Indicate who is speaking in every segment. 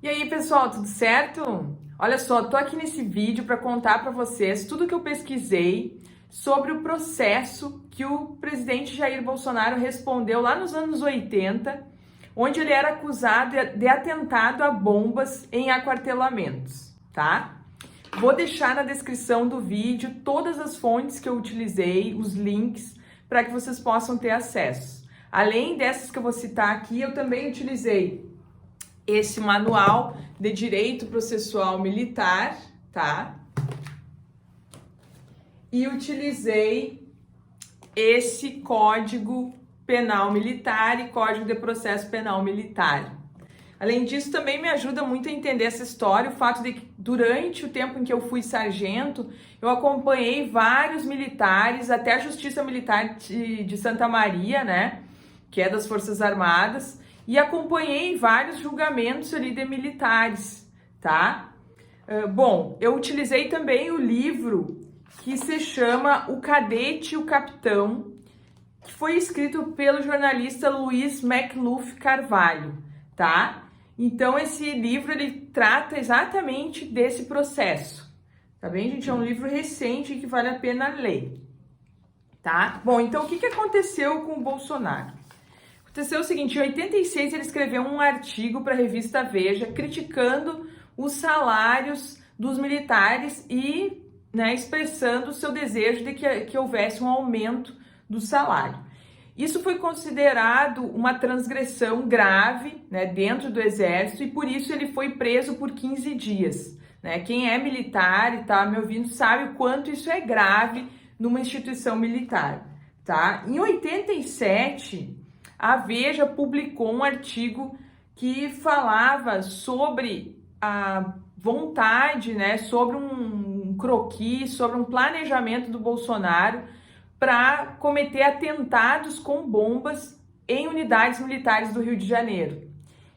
Speaker 1: E aí, pessoal, tudo certo? Olha só, tô aqui nesse vídeo para contar para vocês tudo que eu pesquisei sobre o processo que o presidente Jair Bolsonaro respondeu lá nos anos 80, onde ele era acusado de atentado a bombas em aquartelamentos, tá? Vou deixar na descrição do vídeo todas as fontes que eu utilizei, os links, para que vocês possam ter acesso. Além dessas que eu vou citar aqui, eu também utilizei esse manual de direito processual militar, tá? E utilizei esse Código Penal Militar e Código de Processo Penal Militar. Além disso, também me ajuda muito a entender essa história, o fato de que durante o tempo em que eu fui sargento, eu acompanhei vários militares, até a Justiça Militar de Santa Maria, né, que é das Forças Armadas, e acompanhei vários julgamentos ali de militares, tá? Bom, eu utilizei também o livro que se chama O Cadete e o Capitão, que foi escrito pelo jornalista Luiz McLuff Carvalho, tá? Então, esse livro, ele trata exatamente desse processo, tá bem, gente? É um livro recente que vale a pena ler, tá? Bom, então, o que aconteceu com o Bolsonaro? Aconteceu o seguinte, em 86 ele escreveu um artigo para a revista Veja criticando os salários dos militares e, né, expressando o seu desejo de que houvesse um aumento do salário. Isso foi considerado uma transgressão grave, né, dentro do Exército, e por isso ele foi preso por 15 dias. Né? Quem é militar e está me ouvindo sabe o quanto isso é grave numa instituição militar. Tá? Em 87... a Veja publicou um artigo que falava sobre a vontade, né, sobre um croquis, sobre um planejamento do Bolsonaro para cometer atentados com bombas em unidades militares do Rio de Janeiro.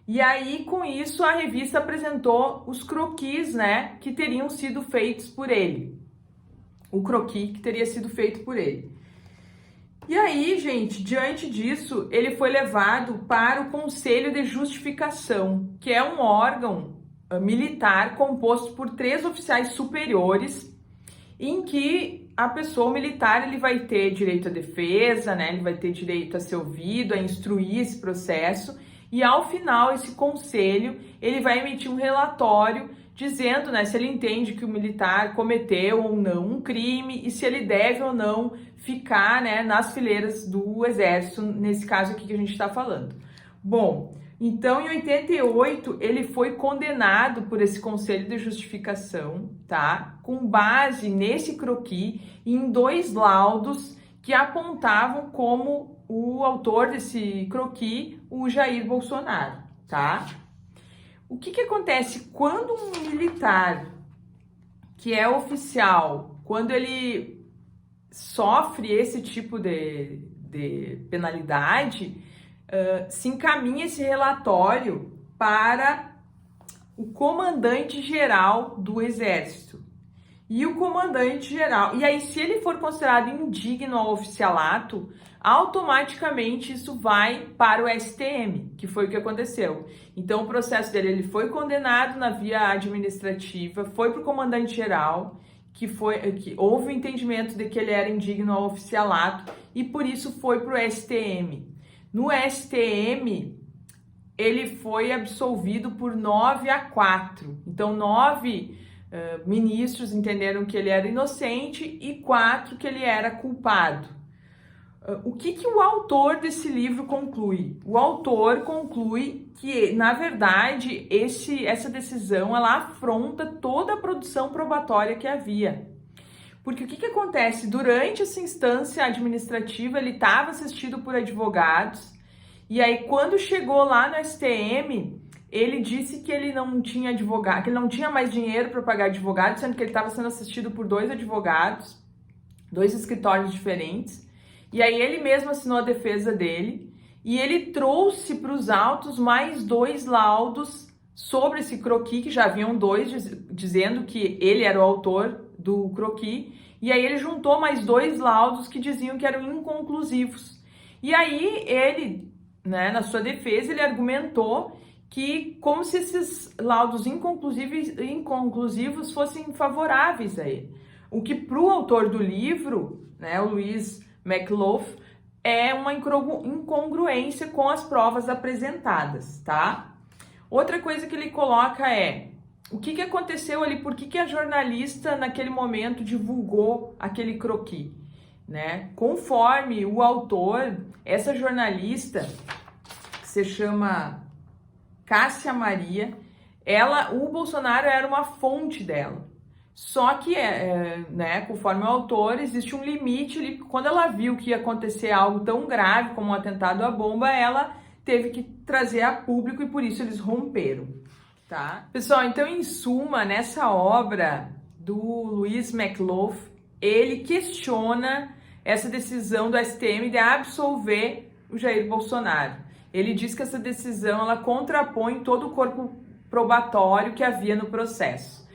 Speaker 1: E aí, com isso, a revista apresentou os croquis, né, que teriam sido feitos por ele. O croquis que teria sido feito por ele. E aí, gente, diante disso, ele foi levado para o Conselho de Justificação, que é um órgão militar composto por 3 oficiais superiores, em que a pessoa militar ele vai ter direito à defesa, né? Ele vai ter direito a ser ouvido, a instruir esse processo, e ao final esse conselho ele vai emitir um relatório dizendo, né, se ele entende que o militar cometeu ou não um crime e se ele deve ou não ficar, né, nas fileiras do Exército, nesse caso aqui que a gente está falando. Bom, então em 88 ele foi condenado por esse Conselho de Justificação, tá? Com base nesse croquis em 2 laudos que apontavam como o autor desse croquis, o Jair Bolsonaro, tá? O que acontece quando um militar que é oficial, quando ele sofre esse tipo de penalidade, se encaminha esse relatório para o comandante-geral do Exército. E o comandante-geral, e aí se ele for considerado indigno ao oficialato, automaticamente isso vai para o STM, que foi o que aconteceu. Então o processo dele, ele foi condenado na via administrativa, foi para o comandante-geral, que houve o entendimento de que ele era indigno ao oficialato e por isso foi para o STM. No STM, ele foi absolvido por 9-4. Então 9 ministros entenderam que ele era inocente e 4 que ele era culpado. O que o autor desse livro conclui? O autor conclui que, na verdade, essa decisão ela afronta toda a produção probatória que havia. Porque o que acontece? Durante essa instância administrativa, ele estava assistido por advogados, e aí quando chegou lá no STM, ele disse que ele não tinha advogado, que ele não tinha mais dinheiro para pagar advogado, sendo que ele estava sendo assistido por 2 advogados, 2 escritórios diferentes. E aí ele mesmo assinou a defesa dele e ele trouxe para os autos mais 2 laudos sobre esse croquis, que já haviam 2 dizendo que ele era o autor do croquis. E aí ele juntou mais 2 laudos que diziam que eram inconclusivos. E aí ele, né, na sua defesa, ele argumentou que como se esses laudos inconclusivos fossem favoráveis a ele. O que para o autor do livro, né, o Lewis McLaughlin, é uma incongruência com as provas apresentadas, tá? Outra coisa que ele coloca é o que aconteceu ali, por que a jornalista naquele momento divulgou aquele croquis, né? Conforme o autor, essa jornalista, que se chama Cássia Maria, o Bolsonaro era uma fonte dela. Só que, né, conforme o autor, existe um limite ali. Quando ela viu que ia acontecer algo tão grave como um atentado à bomba, ela teve que trazer a público e por isso eles romperam, tá? Pessoal, então, em suma, nessa obra do Lewis McLaughlin, ele questiona essa decisão do STM de absolver o Jair Bolsonaro. Ele diz que essa decisão ela contrapõe todo o corpo probatório que havia no processo.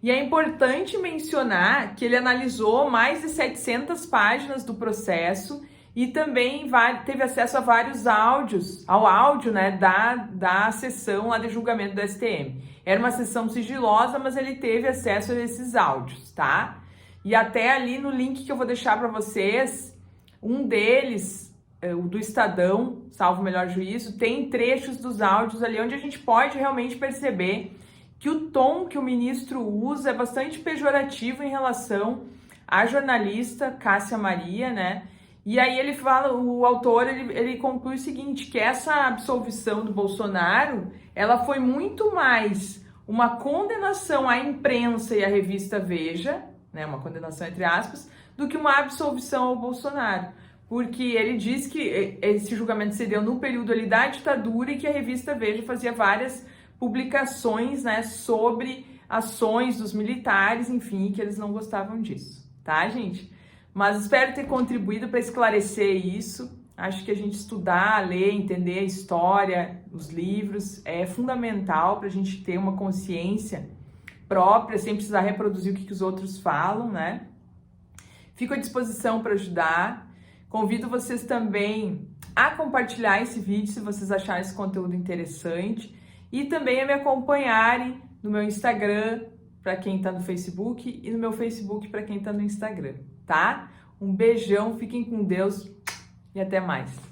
Speaker 1: E é importante mencionar que ele analisou mais de 700 páginas do processo e também teve acesso a vários áudios, ao áudio, né, da sessão lá de julgamento do STM. Era uma sessão sigilosa, mas ele teve acesso a esses áudios, tá? E até ali no link que eu vou deixar para vocês, um deles, o do Estadão, salvo o melhor juízo, tem trechos dos áudios ali onde a gente pode realmente perceber que o tom que o ministro usa é bastante pejorativo em relação à jornalista Cássia Maria, né? E aí ele fala, o autor, ele conclui o seguinte, que essa absolvição do Bolsonaro, ela foi muito mais uma condenação à imprensa e à revista Veja, né, uma condenação entre aspas, do que uma absolvição ao Bolsonaro. Porque ele diz que esse julgamento se deu no período ali da ditadura e que a revista Veja fazia várias publicações, né, sobre ações dos militares, enfim, que eles não gostavam disso, tá, gente? Mas espero ter contribuído para esclarecer isso. Acho que a gente estudar, ler, entender a história, os livros, é fundamental para a gente ter uma consciência própria, sem precisar reproduzir o que os outros falam, né? Fico à disposição para ajudar. Convido vocês também a compartilhar esse vídeo se vocês acharem esse conteúdo interessante e também a me acompanharem no meu Instagram para quem está no Facebook e no meu Facebook para quem está no Instagram, tá? Um beijão, fiquem com Deus e até mais.